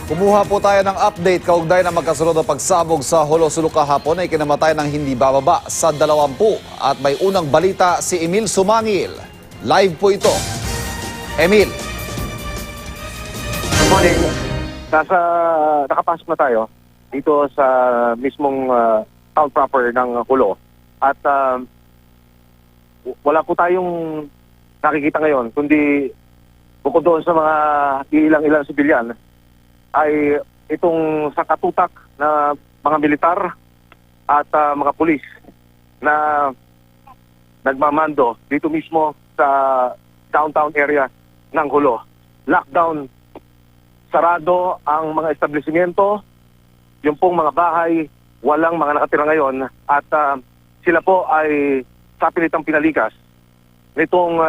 Kumuha po tayo ng update kaugnay na magkasunod na pagsabog sa Hulo-Sulu kahapon ay kinamatay ng hindi bababa sa 20 at may unang balita si Emil Sumangil. Live po ito. Emil. Good morning. Nakapasok na tayo dito sa mismong town proper ng Hulo. At wala po tayong nakikita ngayon, kundi bukod doon sa mga ilang sibilyan, ay itong sa katutak na mga militar at mga pulis na nagmamando dito mismo sa downtown area ng Hulo. Lockdown, sarado ang mga establishmento, yung pong mga bahay, walang mga nakatira ngayon at sila po ay sa pilitang pinalikas nitong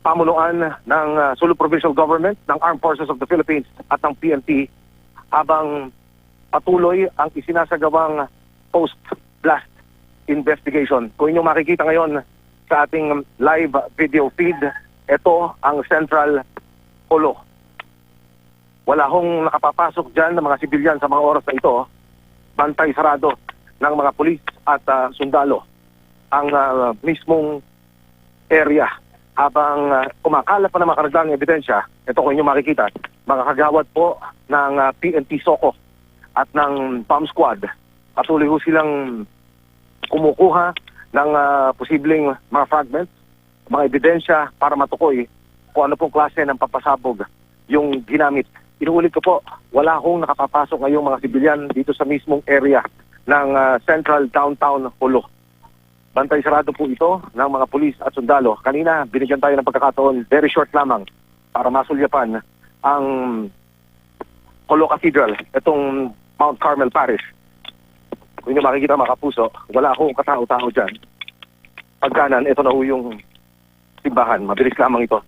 pamunuan ng Sulu Provincial Government, ng Armed Forces of the Philippines at ng PNP habang patuloy ang isinasagawang post-blast investigation. Kung inyong makikita ngayon sa ating live video feed, ito ang Central Hulo. Wala hong nakapapasok dyan ng mga sibilyan sa mga oras na ito. Bantay sarado ng mga pulis at sundalo ang mismong area. Habang kumakalat pa ng mga karagdagang ebidensya, ito kung inyong makikita, mga kagawad po ng PNP Soko at ng bomb squad, patuloy ho silang kumukuha ng posibleng mga fragments, mga ebidensya para matukoy kung ano pong klase ng papasabog yung ginamit. Inuulit ko po, wala hong nakapapasok ngayong mga sibilyan dito sa mismong area ng Central Downtown Hulo. Bantay sarado po ito ng mga pulis at sundalo. Kanina, binigyan tayo ng pagkakataon, very short lamang, para masulyapan ang Hulo Cathedral, itong Mount Carmel Parish. Kung inyo makikita mga kapuso, wala akong katao-tao dyan. Pagkanan, ito na ho yung simbahan. Mabilis lamang ito.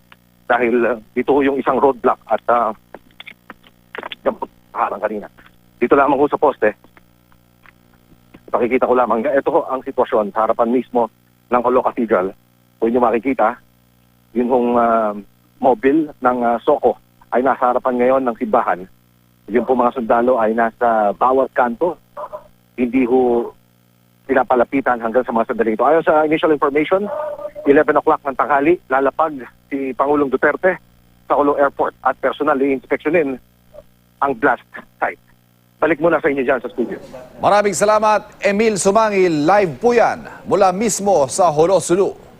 Dahil dito ho yung isang roadblock at harang kanina. Dito lamang ho sa poste. Pakikita ko lamang, ito ang sitwasyon sa harapan mismo ng Hulo Cathedral. Kung inyo makikita, yun hong mobile ng Soko ay nasa harapan ngayon ng simbahan. Yung po mga sundalo ay nasa bawat kanto, hindi ho pinapalapitan hanggang sa mga sandali ito. Ayon sa initial information, 11 o'clock ng tanghali, lalapag si Pangulong Duterte sa Hulo Airport at personal i-inspeksyonin ang blast site. Balik muna sa inyo dyan sa studio. Maraming salamat, Emil Sumangil. Live po yan mula mismo sa Hulo-Sulu.